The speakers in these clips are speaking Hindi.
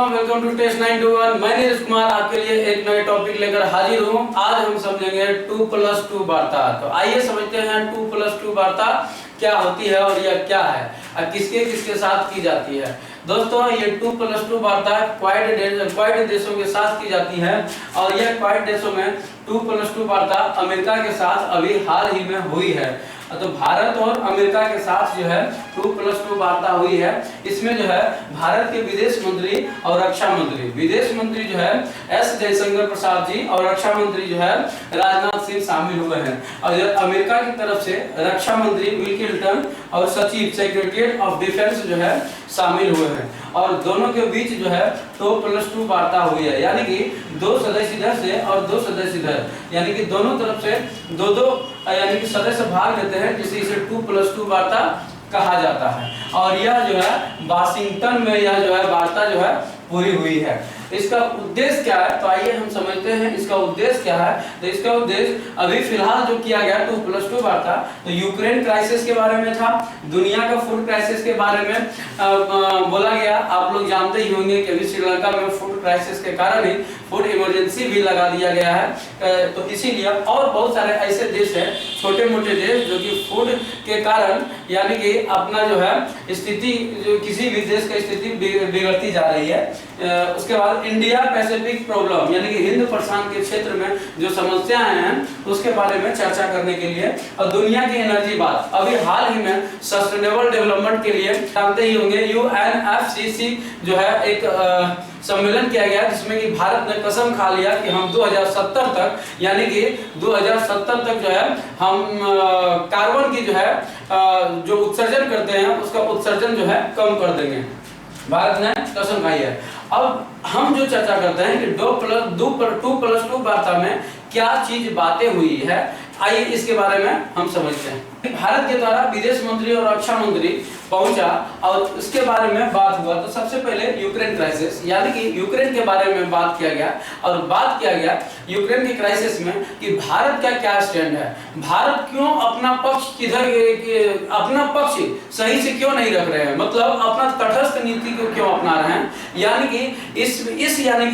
Welcome to test 921। मैं नीरज कुमार आपके लिए एक नए टॉपिक लेकर हाजिर हूँ। आज हम समझेंगे 2+2 वार्ता। तो आइए समझते हैं 2+2 वार्ता क्या होती है और यह क्या है और किसके किसके साथ की जाती है। दोस्तों, ये 2+2 वार्ता क्वाड देशों के साथ की जाती है और यह क्वाड देशों में 2+2 वार्ता अमेरिका के साथ अभी हाल ही में हुई है। तो भारत और अमेरिका के साथ जो है 2+2 वार्ता हुई है। इसमें जो है भारत के विदेश मंत्री और रक्षा मंत्री, विदेश मंत्री जो है एस जयशंकर प्रसाद जी और रक्षा मंत्री जो है राजनाथ सिंह शामिल हुए हैं। और अमेरिका की तरफ से रक्षा मंत्री विल क्लिंटन और सचिव सेक्रेटरीट ऑफ डिफेंस जो है शामिल हुए हैं और दोनों के बीच जो है 2+2 वार्ता हुई है, यानी कि 2 सदस्य इधर से और 2 सदस्य इधर, यानी कि दोनों तरफ से दो यानी कि सदस्य भाग लेते हैं, जिसे इसे 2+2 वार्ता कहा जाता है। और यह जो है वाशिंगटन में यह जो है वार्ता जो है पूरी हुई है। इसका उद्देश्य क्या है, तो आइए हम समझते हैं इसका उद्देश्य क्या है। तो इसका उद्देश्य अभी फिलहाल जो किया गया 2+2 वार्ता, तो यूक्रेन क्राइसिस के बारे में था, दुनिया का फूड क्राइसिस के बारे में बोला गया। आप लोग जानते ही होंगे कि अभी श्रीलंका में फूड क्राइसिस के कारण ही फूड इमरजेंसी भी लगा दिया गया है। तो इसीलिए और बहुत सारे ऐसे देश हैं, छोटे मोटे देश, जो कि फूड के कारण यानी कि अपना जो है स्थिति, जो किसी भी देश की स्थिति बिगड़ती जा रही है। उसके बाद इंडिया पैसिफिक प्रॉब्लम, यानी कि हिंद प्रशांत के क्षेत्र में जो समस्याएं हैं उसके बारे में चर्चा करने के लिए, और दुनिया की एनर्जी बात, अभी हाल ही में सस्टेनेबल डेवलपमेंट के लिए जानते ही होंगे UNFCCC जो है एक सम्मेलन किया गया, जिसमें कि भारत ने कसम खा लिया कि हम 2070 तक, यानी कि 2070 तक जो है हम कार्बन की जो है जो उत्सर्जन करते हैं उसका उत्सर्जन जो है कम कर देंगे। भारत ने कसम खाई है। अब हम जो चर्चा करते हैं कि 2+2 वार्ता में क्या चीज बातें हुई है, आइए इसके बारे में हम समझते हैं। भारत के द्वारा विदेश मंत्री और रक्षा मंत्री पहुंचा और उसके बारे में बात हुआ। तो सबसे पहले यूक्रेन क्राइसिस, यानी कि यूक्रेन के बारे में बात किया गया और बात किया गया यूक्रेन की क्राइसिस में कि भारत का क्या स्टैंड है, भारत क्यों अपना पक्ष अपना पक्ष सही से क्यों नहीं रख रहे हैं, मतलब अपना तटस्थ नीति को क्यों अपना रहे हैं। यानी कि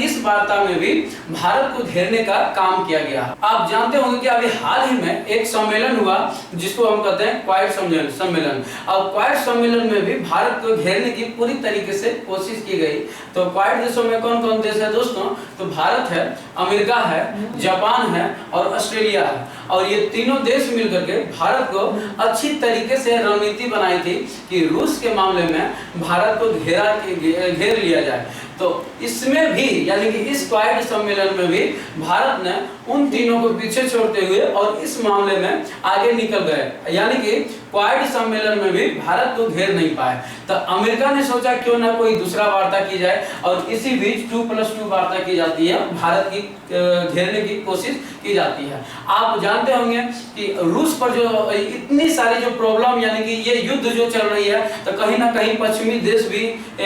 इस वार्ता में भी भारत को घेरने का काम किया गया। आप जानते होंगे कि अभी हाल ही में एक सम्मेलन हुआ जिसको हम कहते हैं क्वाड सम्मेलन, और क्वाड सम्मेलन में भी भारत को घेरने की पूरी तरीके से कोशिश की गई। तो क्वाड देशों में कौन कौन देश है दोस्तों, तो भारत है, अमेरिका है, जापान है और ऑस्ट्रेलिया है। और ये तीनों देश मिलकर के भारत को अच्छी तरीके से रणनीति बनाई थी कि रूस के मामले में भारत को घेर लिया जाए। तो इसमें भी यानी कि इस क्वाड सम्मेलन में भी भारत ने उन तीनों को पीछे छोड़ते हुए और इस मामले में आगे निकल गए, यानी कि क्वाड सम्मेलन में भी भारत को घेर नहीं पाए। तो अमेरिका ने सोचा क्यों ना कोई दूसरा वार्ता की जाए और इसी बीच 2+2 वार्ता की जाती है, भारत की घेरने की कोशिश की जाती है। आप जानते होंगे कि रूस पर जो इतनी सारी जो प्रॉब्लम, यानी कि ये युद्ध जो चल रही है, तो कहीं ना कहीं पश्चिमी देश भी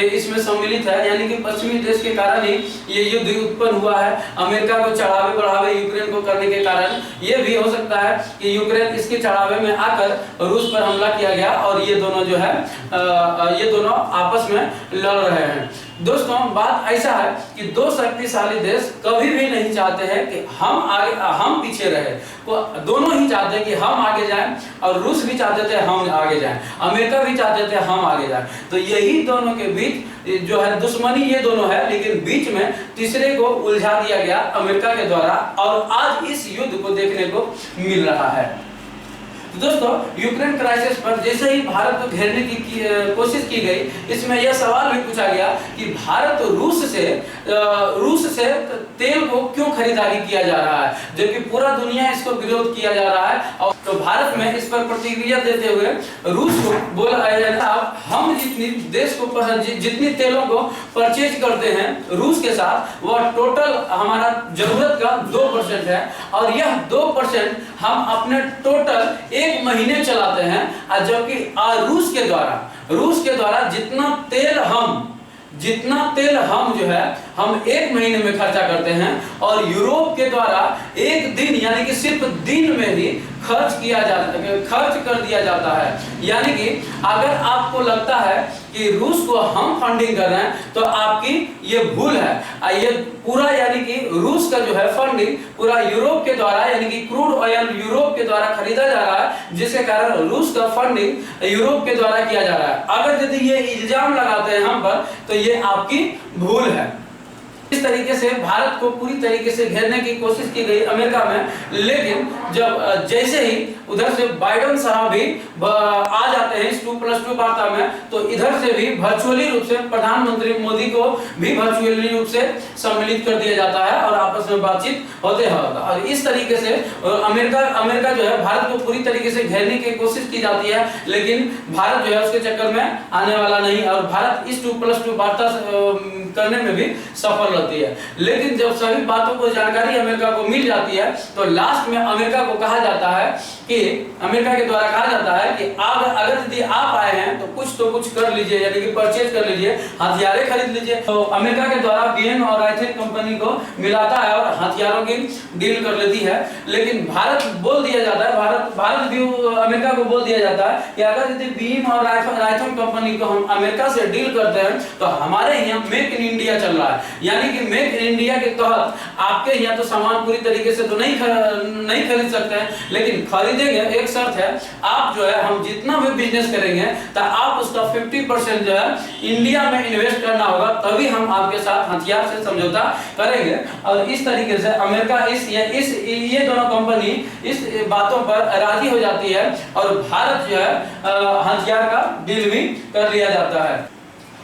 इसमें सम्मिलित है, यानी कि पश्चिमी देश के कारण ही ये युद्ध उत्पन्न हुआ है। अमेरिका को चढ़ावे बढ़ावे यूक्रेन को करने के कारण ये भी हो सकता है कि यूक्रेन इसके चढ़ावे में आकर रूस पर हमला किया गया और ये दोनों जो है ये दोनों आपस में लड़ रहे हैं। दोस्तों, बात ऐसा है कि दो शक्तिशाली देश कभी भी नहीं चाहते हैं कि हम पीछे रहे, वो दोनों ही चाहते हैं कि हम आगे जाएं, और रूस भी चाहते थे हम आगे जाएं, अमेरिका भी चाहते थे हम आगे जाएं। तो यही दोनों के बीच जो है दुश्मनी ये दोनों है, लेकिन बीच में तीसरे को उलझा दिया गया अमेरिका के द्वारा और आज इस युद्ध को देखने को मिल रहा है। दोस्तों, यूक्रेन क्राइसिस पर जैसे ही भारत को घेरने की कोशिश की गई, इसमें यह सवाल भी पूछा गया कि भारत रूस से तेल को क्यों खरीदारी किया जा रहा है, जबकि पूरा दुनिया इसको विरोध किया जा रहा है। और तो भारत में इस पर प्रतिक्रिया देते हुए रूस को बोला हम जितनी तेलों को परचेज करते हैं रूस के साथ, वह टोटल हमारा जरूरत का 2% है, और यह 2% हम अपने टोटल 1 महीने चलाते हैं। जबकि रूस के द्वारा जितना तेल हम जो है हम 1 महीने में खर्चा करते हैं, और यूरोप के द्वारा 1 दिन यानी कि सिर्फ दिन में ही खर्च कर दिया जाता है। यानी कि अगर आपको लगता है कि रूस को हम फंडिंग कर रहे हैं तो आपकी ये भूल है। ये पूरा यानी कि रूस का जो है फंडिंग पूरा यूरोप के द्वारा यानी कि क्रूड ऑयल यूरोप के द्वारा खरीदा जा रहा है, जिसके कारण रूस का फंडिंग यूरोप के द्वारा किया जा रहा है। अगर यदि ये इल्जाम लगाते हैं हम पर तो ये आपकी भूल है। इस तरीके से भारत को पूरी तरीके से घेरने की कोशिश की गई अमेरिका में, लेकिन जब जैसे ही उधर से बाइडेन साहब भी आ जाते हैं इस 2+2 वार्ता में, तो इधर से भी वर्चुअली रूप से प्रधानमंत्री मोदी को भी वर्चुअली रूप से सम्मिलित कर दिया जाता है और आपस में बातचीत होते हैं। और इस तरीके से अमेरिका जो है भारत को पूरी तरीके से घेरने की कोशिश की जाती है, लेकिन भारत जो है उसके चक्कर में आने वाला नहीं और भारत इस 2+2 वार्ता करने में भी सफल रहती है। लेकिन जब सभी बातों को जानकारी अमेरिका को मिल जाती है तो लास्ट में अमेरिका को कहा जाता है कि अमेरिका के द्वारा कहा जाता है कि अगर यदि आप आए हैं तो कुछ कर लीजिए, यानी कि परचेज कर लीजिए, हथियारें खरीद लीजिए। तो अमेरिका के द्वारा बीएन और राइथन कंपनी को मिलाता है और हथियारों की डील कर लेती है। लेकिन भारत बोल दिया जाता है, भारत भी अमेरिका को बोल दिया जाता है कि अगर यदि बीएन और राइथन कंपनी को हम अमेरिका से डील करते हैं तो हमारे यहाँ मेक इन इंडिया चल रहा है, यानी कि मेक इन इंडिया के तहत आपके यहाँ तो सामान पूरी तरीके से तो नहीं खरीद सकते हैं, लेकिन खरीदेंगे एक शर्त है, आप जो है हम जितना भी बिजनेस करेंगे तो आप उसका 50% जो है इंडिया में इन्वेस्ट करना होगा, तभी हम आपके साथ हथियार से समझौता करेंगे। और इस तरीके से अमेरिका ये दोनों कंपनी इस बातों पर राजी हो जाती है और भारत जो है हथियार का डील भी कर लिया जाता है।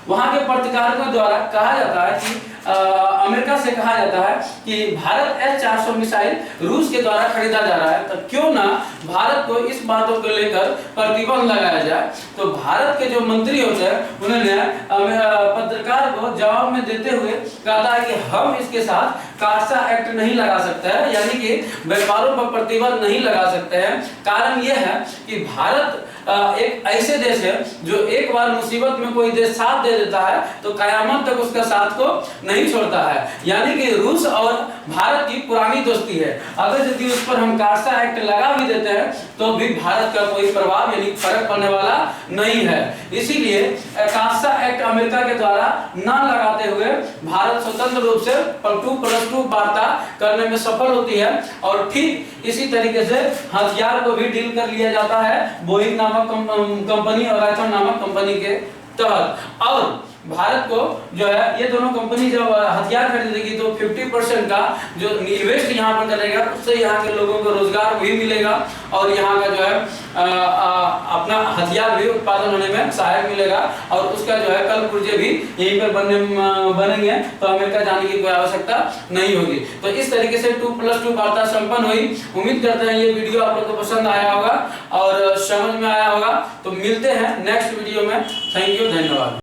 वहां के पत्रकारों द्वारा कहा जाता है कि अमेरिका से कहा जाता है कि भारत S-400 मिसाइल रूस के द्वारा खरीदा जा रहा है, तो क्यों ना भारत को इस बातों को लेकर प्रतिबंध लगाया जाए। तो भारत के जो मंत्री होते हैं उन्होंने पत्रकार को जवाब में देते हुए कहा है कि हम इसके साथ कार्सा एक्ट नहीं लगा सकते हैं, यानी कि व्यापारों पर प्रतिबंध नहीं लगा सकते हैं। कारण यह है कि भारत एक ऐसे देश है जो एक बार मुसीबत में कोई देश साथ दे देता है तो कयामत तक उसका साथ को नहीं छोड़ता है, यानी कि रूस और भारत की पुरानी दोस्ती है। अगर यदि उस पर हम कार्सा एक्ट लगा भी देते हैं तो भी भारत का कोई प्रभाव यानी फर्क पड़ने वाला नहीं है। इसीलिए कार्सा एक्ट अमेरिका के द्वारा न लगाते हुए भारत स्वतंत्र रूप से 2+2 वार्ता करने में सफल होती है। और ठीक इसी तरीके से हथियार को भी डील कर लिया जाता है बोइंग नामक कंपनी और राइथन नामक कंपनी के तहत। और भारत को जो है ये दोनों कंपनी जब हथियार खरीदेगी तो 50% का जो इन्वेस्ट यहाँ पर करेगा उससे यहाँ के लोगों को रोजगार भी मिलेगा और यहाँ का जो है अपना हथियार भी उत्पादन होने में सहायक मिलेगा और उसका जो है कल पुर्जे भी यहीं पर बनेंगे, तो अमेरिका जाने की कोई आवश्यकता नहीं होगी। तो इस तरीके से 2+2 वार्ता संपन्न हुई। उम्मीद करते हैं ये वीडियो आप लोग को पसंद आया होगा और समझ में आया होगा। तो मिलते हैं नेक्स्ट वीडियो में। थैंक यू, धन्यवाद।